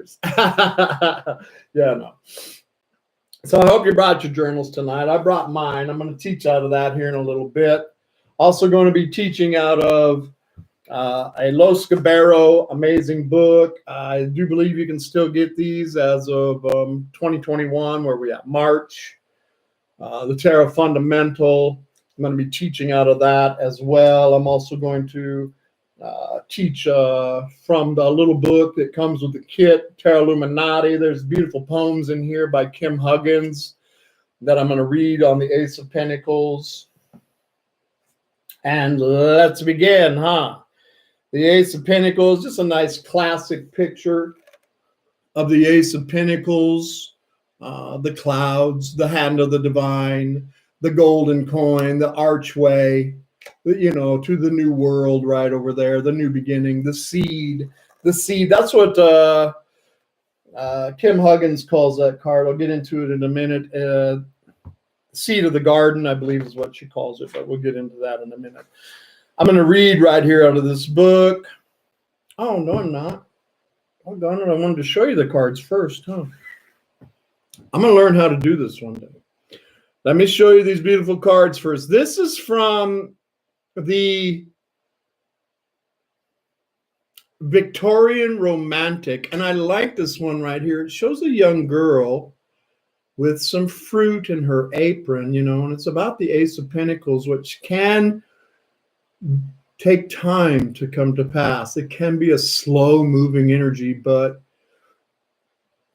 yours. Yeah, no. So I hope you brought your journals tonight. I brought mine. I'm going to teach out of that here in a little bit. Also going to be teaching out of a Los Cabero amazing book. I do believe you can still get these as of 2021, where we at March. The Tarot Fundamental. I'm going to be teaching out of that as well. I'm also going to teach from the little book that comes with the kit, Tarot Illuminati. There's beautiful poems in here by Kim Huggins that I'm going to read on the Ace of Pentacles. And let's begin, huh? The Ace of Pentacles, just a nice classic picture of the Ace of Pentacles, the clouds, the hand of the divine, the golden coin, the archway, you know, to the new world right over there, the new beginning, the seed. That's what Kim Huggins calls that card. I'll get into it in a minute. Seed of the garden, I believe is what she calls it, but we'll get into that in a minute. I'm going to read right here out of this book. Oh, no, I'm not. Oh, darn it. I wanted to show you the cards first, huh? I'm going to learn how to do this one day. Let me show you these beautiful cards first. This is from the Victorian Romantic, and I like this one right here. It shows a young girl with some fruit in her apron, you know, and it's about the Ace of Pentacles, which can take time to come to pass. It can be a slow-moving energy, but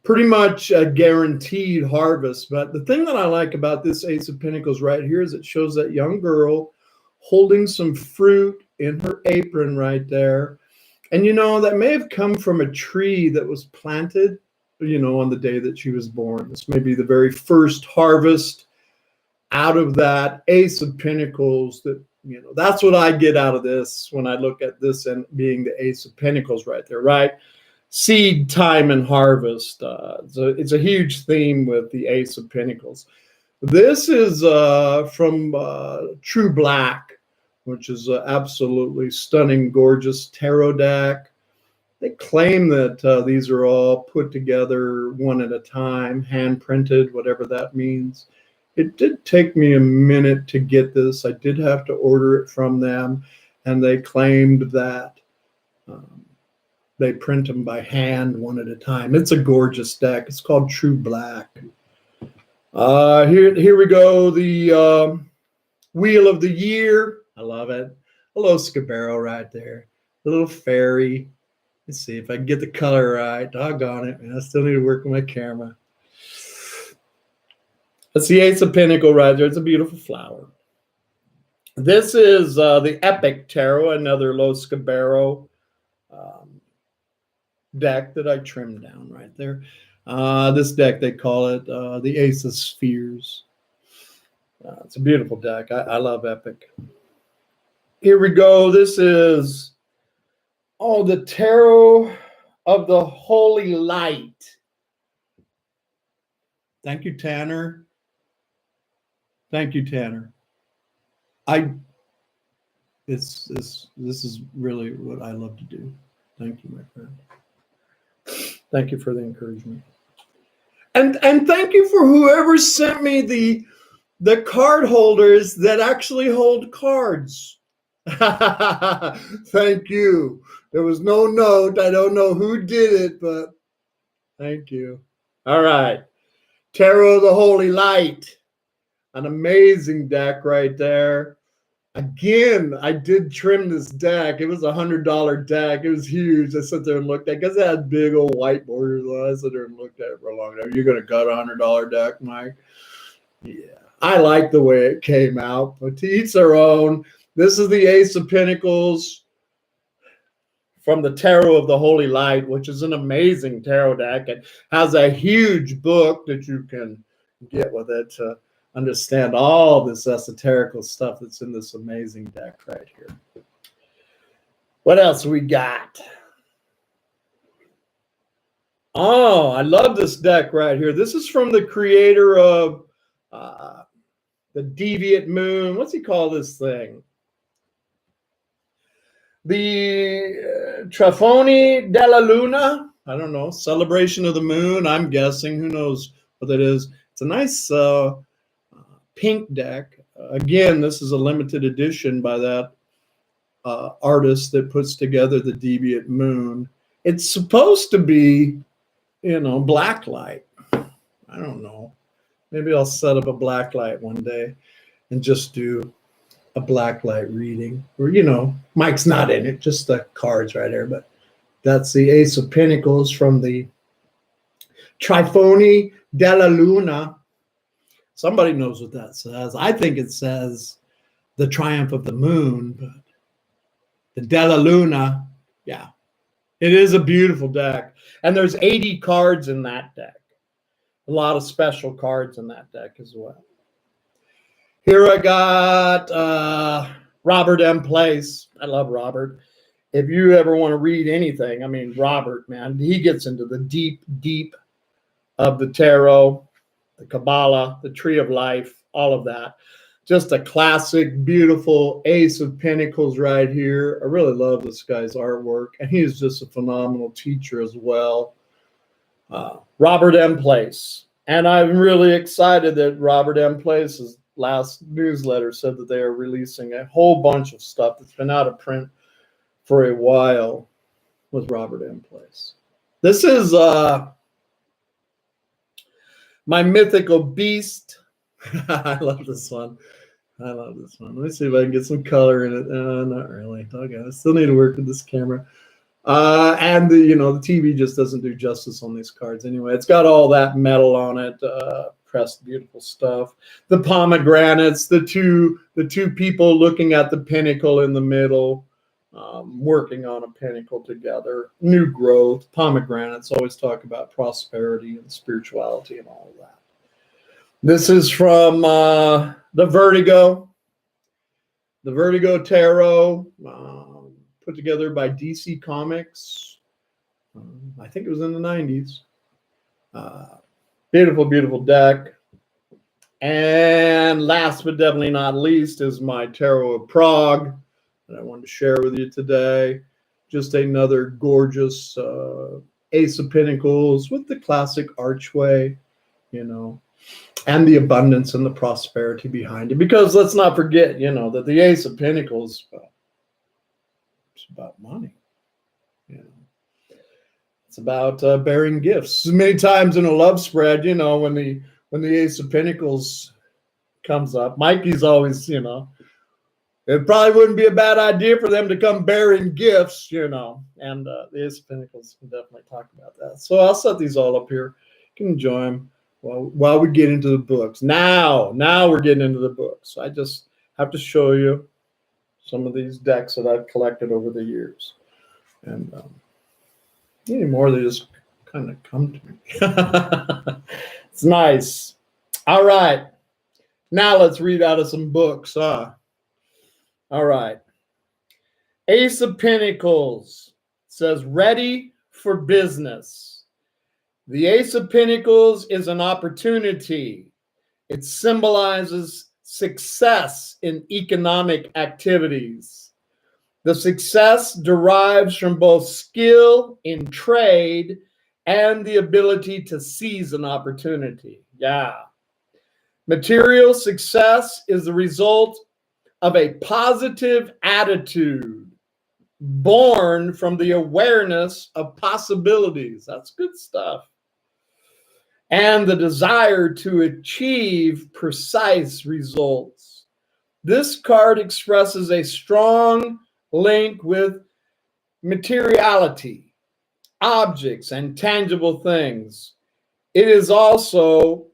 pretty much a guaranteed harvest. But the thing that I like about this Ace of Pentacles right here is it shows that young girl holding some fruit in her apron right there. And, you know, that may have come from a tree that was planted, you know, on the day that she was born. This may be the very first harvest out of that Ace of Pentacles. That, you know, that's what I get out of this when I look at this and being the Ace of Pentacles right there, right? Seed time and harvest. It's a huge theme with the Ace of Pentacles. This is from True Black, which is an absolutely stunning, gorgeous tarot deck. They claim that these are all put together one at a time, hand printed, whatever that means. It did take me a minute to get this. I did have to order it from them, and they claimed that they print them by hand one at a time. It's a gorgeous deck. It's called True Black. Here we go. The Wheel of the Year. I love it. Hello, Scabero right there. The little fairy. Let's see if I can get the color right. Doggone it, man. I still need to work with my camera. That's the Ace of Pentacles right there. It's a beautiful flower. This is the Epic Tarot, another Los Cabero deck that I trimmed down right there. This deck, they call it the Ace of Spheres. It's a beautiful deck. I love Epic. Here we go. This is, the Tarot of the Holy Light. Thank you, Tanner. Thank you, Tanner. This is really what I love to do. Thank you, my friend. Thank you for the encouragement. And thank you for whoever sent me the card holders that actually hold cards. Thank you. There was no note. I don't know who did it, but thank you. All right. Tarot of the Holy Light. An amazing deck right there. Again, I did trim this deck. It was a $100 deck. It was huge. I sat there and looked at it because it had big old white borders on it. I sat there and looked at it for a long time. You're going to cut a $100 deck, Mike? Yeah. I like the way it came out, but to each their own. This is the Ace of Pentacles from the Tarot of the Holy Light, which is an amazing tarot deck. It has a huge book that you can get with it to understand all this esoterical stuff that's in this amazing deck right here. What else we got? Oh, I love this deck right here. This is from the creator of the Deviant Moon. What's he call this thing? The Trafoni della Luna. I don't know, celebration of the moon, I'm guessing. Who knows what that is? It's a nice pink deck. Again, this is a limited edition by that artist that puts together the Deviant Moon. It's supposed to be, black light. I don't know. Maybe I'll set up a black light one day and just do a black light reading. Or, Mike's not in it, just the cards right there. But that's the Ace of Pentacles from the Trifoni della Luna. Somebody knows what that says. I think it says the triumph of the moon, but the Della Luna, yeah. It is a beautiful deck. And there's 80 cards in that deck. A lot of special cards in that deck as well. Here I got Robert M. Place. I love Robert. If you ever want to read anything, I mean, Robert, man, he gets into the deep, deep of the tarot, the Kabbalah, the Tree of Life, all of that. Just a classic, beautiful Ace of Pentacles right here. I really love this guy's artwork, and he is just a phenomenal teacher as well. Robert M. Place. And I'm really excited that Robert M. Place's last newsletter said that they are releasing a whole bunch of stuff that's been out of print for a while with Robert M. Place. This is my mythical beast. I love this one. I love this one. Let me see if I can get some color in it. Not really. Okay, I still need to work with this camera. And the TV just doesn't do justice on these cards anyway. It's got all that metal on it, pressed, beautiful stuff. The pomegranates, the two people looking at the pinnacle in the middle, working on a pinnacle together. New growth. Pomegranates always talk about prosperity and spirituality and all of that. This is from the Vertigo Tarot, put together by DC Comics. I think it was in the 90s. Beautiful, beautiful deck. And last but definitely not least is my Tarot of Prague that I wanted to share with you today. Just another gorgeous Ace of Pentacles with the classic archway, and the abundance and the prosperity behind it. Because let's not forget, that the Ace of Pentacles, it's about money. It's about bearing gifts. Many times in a love spread, when the Ace of Pentacles comes up, Mikey's always, it probably wouldn't be a bad idea for them to come bearing gifts, and the Ace of Pentacles can definitely talk about that. So I'll set these all up here. You can enjoy them while we get into the books. Now we're getting into the books. I just have to show you some of these decks that I've collected over the years. And anymore, they just kind of come to me. It's nice. All right. Now let's read out of some books. All right. Ace of Pentacles says, ready for business. The Ace of Pentacles is an opportunity. It symbolizes success in economic activities. The success derives from both skill in trade and the ability to seize an opportunity. Yeah. Material success is the result of a positive attitude born from the awareness of possibilities. That's good stuff. And the desire to achieve precise results. This card expresses a strong link with materiality, objects, and tangible things. It is also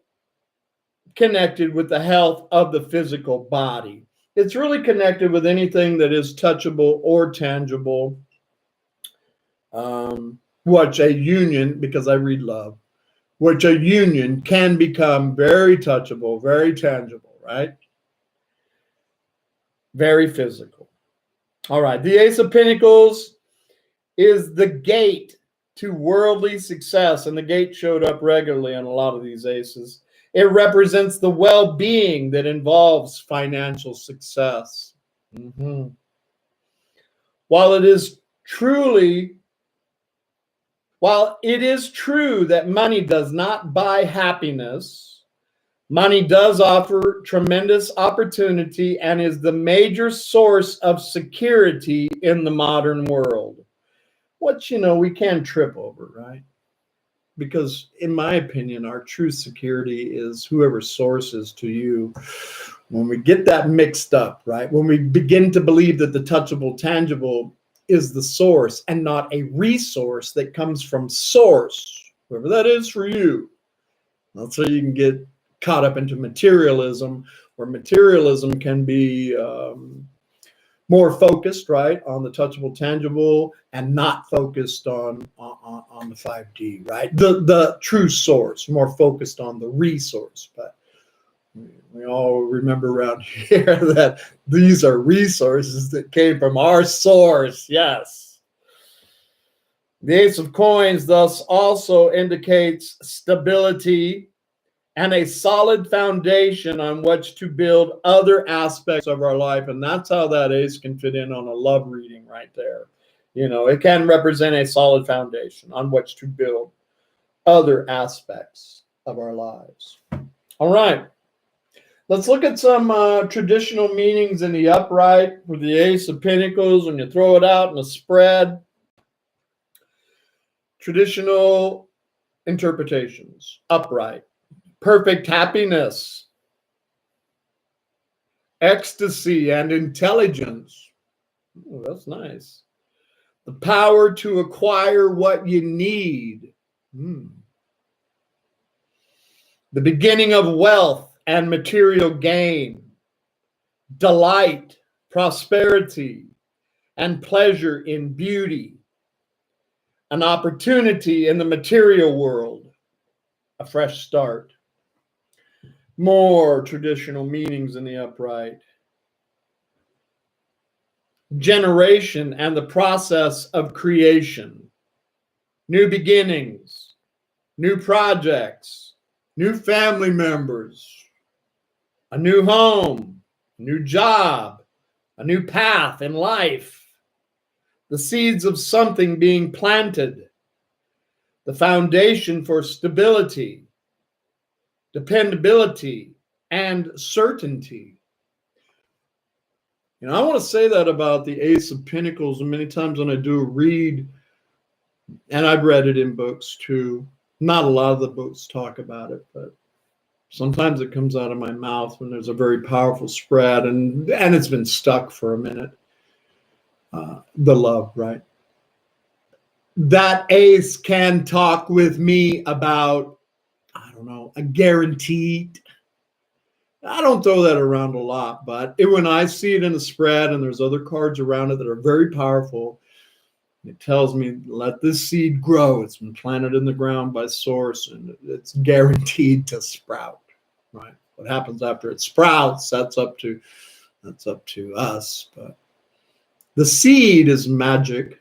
connected with the health of the physical body. It's really connected with anything that is touchable or tangible. Which a union, because I read love, which a union can become very touchable, very tangible, right? Very physical. All right. The Ace of Pentacles is the gate to worldly success, and the gate showed up regularly on a lot of these aces. It represents the well-being that involves financial success. While it is truly While it is true that money does not buy happiness, money does offer tremendous opportunity and is the major source of security in the modern world. Which, we can trip over, right? Because in my opinion, our true security is whoever source is to you. When we get that mixed up, right? When we begin to believe that the touchable, tangible is the source and not a resource that comes from source, whoever that is for you. That's how you can get caught up into materialism, where materialism can be more focused, right, on the touchable, tangible, and not focused on the 5D, right? The true source, more focused on the resource. But we all remember around here that these are resources that came from our source. Yes. The Ace of Coins thus also indicates stability and a solid foundation on which to build other aspects of our life. And that's how that ace can fit in on a love reading right there. It can represent a solid foundation on which to build other aspects of our lives. All right. Let's look at some traditional meanings in the upright for the Ace of Pentacles when you throw it out in a spread. Traditional interpretations. Upright. Perfect happiness, ecstasy, and intelligence. Oh, that's nice. The power to acquire what you need. The beginning of wealth and material gain. Delight, prosperity, and pleasure in beauty. An opportunity in the material world. A fresh start. More traditional meanings in the upright. Generation and the process of creation. New beginnings. New projects. New family members. A new home. A new job. A new path in life. The seeds of something being planted. The foundation for stability, dependability, and certainty. I want to say that about the Ace of Pentacles, and many times when I do read, and I've read it in books too, not a lot of the books talk about it, but sometimes it comes out of my mouth when there's a very powerful spread, and it's been stuck for a minute. The love, right? That ace can talk with me about, a guaranteed. I don't throw that around a lot, but when I see it in a spread and there's other cards around it that are very powerful, it tells me, let this seed grow. It's been planted in the ground by source, and it's guaranteed to sprout, right? What happens after it sprouts, that's up to us. But the seed is magic.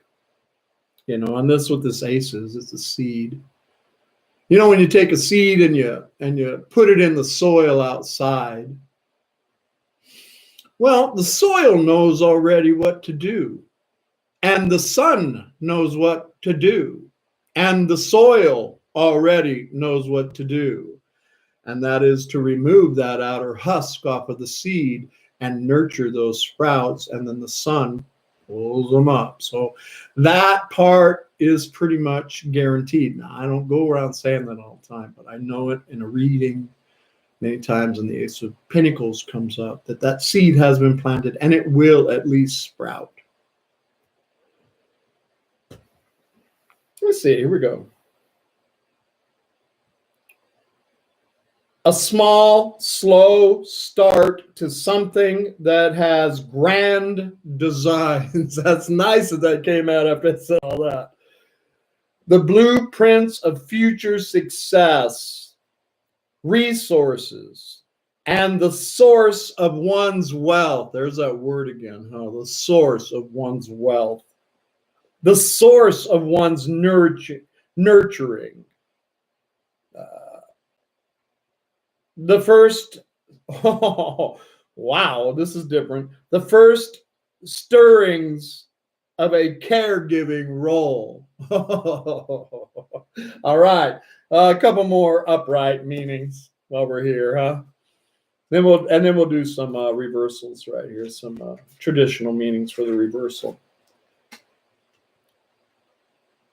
And that's what this ace is. It's a seed. When you take a seed and you put it in the soil outside, well, the soil knows already what to do. And the sun knows what to do. And the soil already knows what to do. And that is to remove that outer husk off of the seed and nurture those sprouts. And then the sun pulls them up. So that part is pretty much guaranteed. Now, I don't go around saying that all the time, but I know it in a reading many times, and the Ace of Pentacles comes up, that seed has been planted and it will at least sprout. Let's see, here we go. A small, slow start to something that has grand designs. That's nice that came out after I said all that. The blueprints of future success, resources, and the source of one's wealth. There's that word again, huh? The source of one's wealth. The source of one's nurturing. The first, oh, wow, this is different. The first stirrings of a caregiving role. All right. A couple more upright meanings while we're here, huh? Then we'll do some reversals right here, some traditional meanings for the reversal.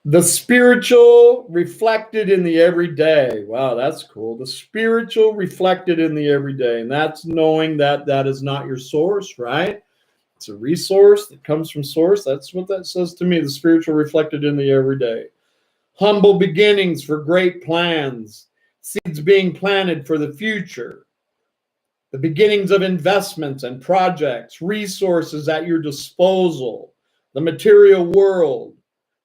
The spiritual reflected in the everyday. Wow, that's cool. The spiritual reflected in the everyday. And that's knowing that that is not your source, right? It's a resource that comes from source. That's what that says to me. The spiritual reflected in the everyday. Humble beginnings for great plans. Seeds being planted for the future. The beginnings of investments and projects. Resources at your disposal. The material world.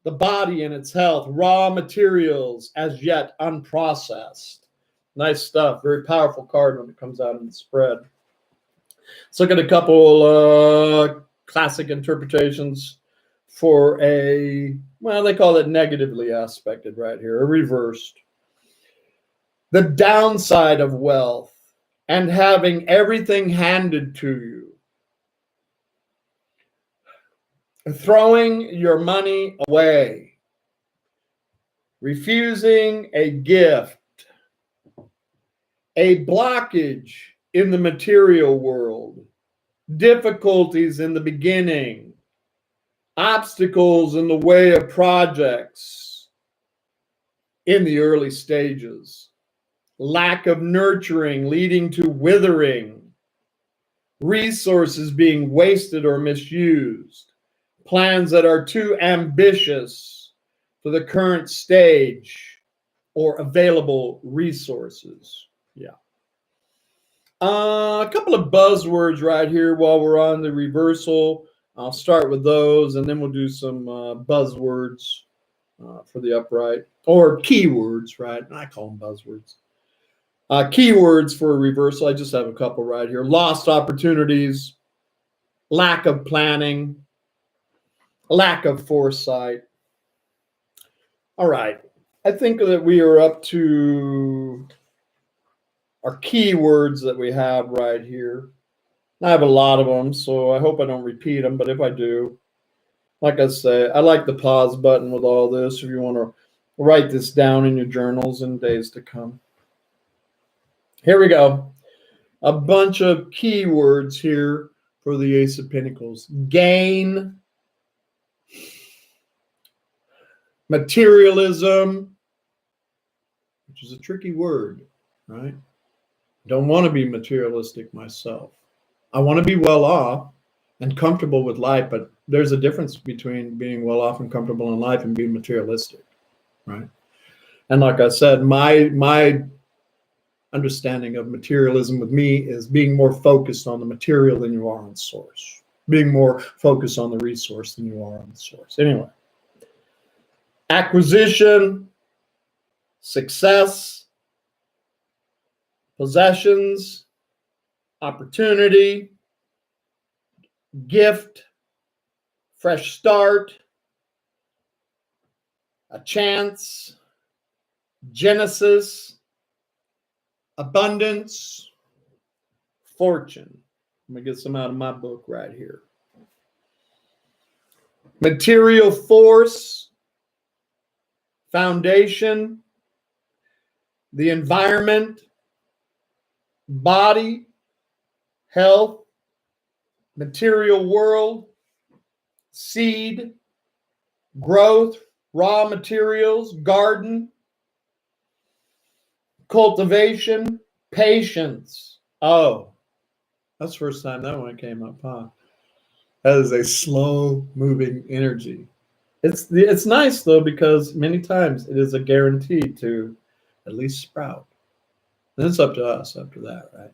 The body and its health, raw materials as yet unprocessed. Nice stuff. Very powerful card when it comes out in the spread. Let's look at a couple classic interpretations for a, well, they call it negatively aspected right here, a reversed. The downside of wealth and having everything handed to you. Throwing your money away, refusing a gift, a blockage in the material world, difficulties in the beginning, obstacles in the way of projects in the early stages, lack of nurturing leading to withering, resources being wasted or misused, plans that are too ambitious for the current stage or available resources. Yeah. A couple of buzzwords right here while we're on the reversal. I'll start with those and then we'll do some buzzwords for the upright, or keywords, right? I call them buzzwords. Keywords for a reversal. I just have a couple right here. Lost opportunities, lack of planning, lack of foresight. All right. I think that we are up to our keywords that we have right here. I have a lot of them, so I hope I don't repeat them, but if I do, like I say, I like the pause button with all this if you want to write this down in your journals in days to come. Here we go. A bunch of keywords here for the Ace of Pentacles. Gain, materialism, which is a tricky word, right? Don't want to be materialistic myself. I want to be well off and comfortable with life, but there's a difference between being well off and comfortable in life and being materialistic, right? And like I said, my understanding of materialism with me is being more focused on the material than you are on source, being more focused on the resource than you are on the source. Anyway, acquisition, success, possessions, opportunity, gift, fresh start, a chance, genesis, abundance, fortune. Let me get some out of my book right here. Material force, foundation, the environment, body, health, material world, seed, growth, raw materials, garden, cultivation, patience. Oh, that's the first time that one came up, huh? That is a slow moving energy. It's nice though, because many times it is a guarantee to at least sprout. And it's up to us after that, right?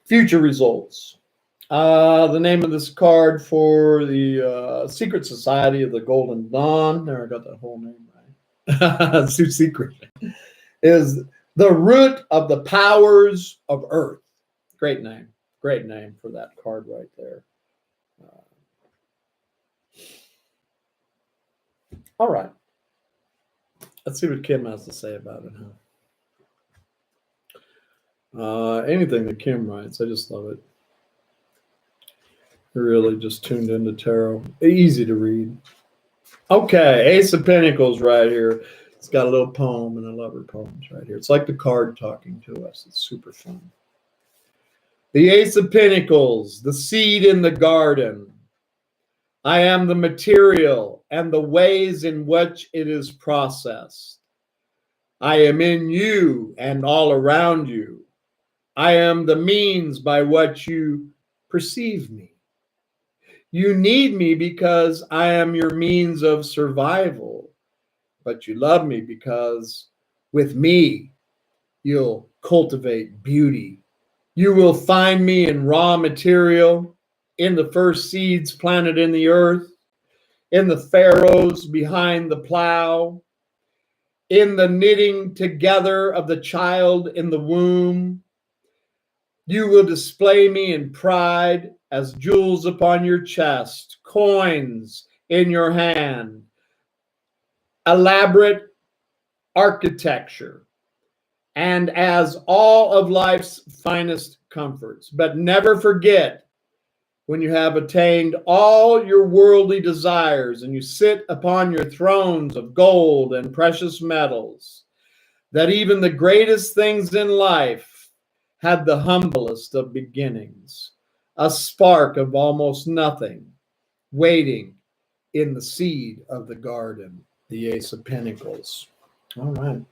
Future results. The name of this card for the Secret Society of the Golden Dawn, there, I got that whole name right. It's too secret. Is the root of the powers of earth. Great name for that card right there. All right. Let's see what Kim has to say about it, huh? Anything that Kim writes, I just love it. really just tuned into tarot. Easy to read. Okay, Ace of Pentacles right here. It's got a little poem, and I love her poems right here. It's like the card talking to us. It's super fun. The Ace of Pentacles, the seed in the garden. I am the material and the ways in which it is processed. I am in you and all around you. I am the means by which you perceive me. You need me because I am your means of survival, but you love me because with me, you'll cultivate beauty. You will find me in raw material, in the first seeds planted in the earth, in the furrows behind the plow, in the knitting together of the child in the womb. You will display me in pride as jewels upon your chest, coins in your hand, elaborate architecture, and as all of life's finest comforts. But never forget, when you have attained all your worldly desires and you sit upon your thrones of gold and precious metals, that even the greatest things in life had the humblest of beginnings, a spark of almost nothing, waiting in the seed of the garden, the Ace of Pentacles. All right.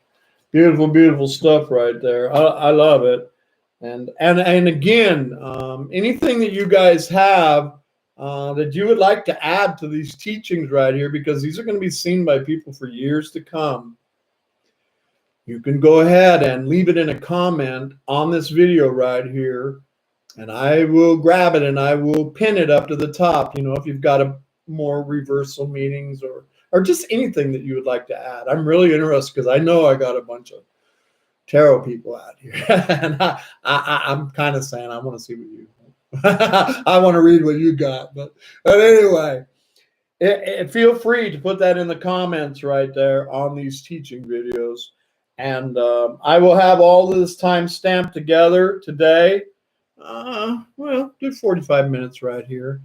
Beautiful, beautiful stuff right there. I love it. And again, anything that you guys have that you would like to add to these teachings right here, because these are going to be seen by people for years to come, you can go ahead and leave it in a comment on this video right here, and I will grab it and I will pin it up to the top. You know, if you've got more reversal meanings or just anything that you would like to add. I'm really interested because I know I got a bunch of tarot people out here. And I'm kind of saying I want to see what you I want to read what you got. But anyway, feel free to put that in the comments right there on these teaching videos. And I will have all of this time stamped together today. Well, do 45 minutes right here.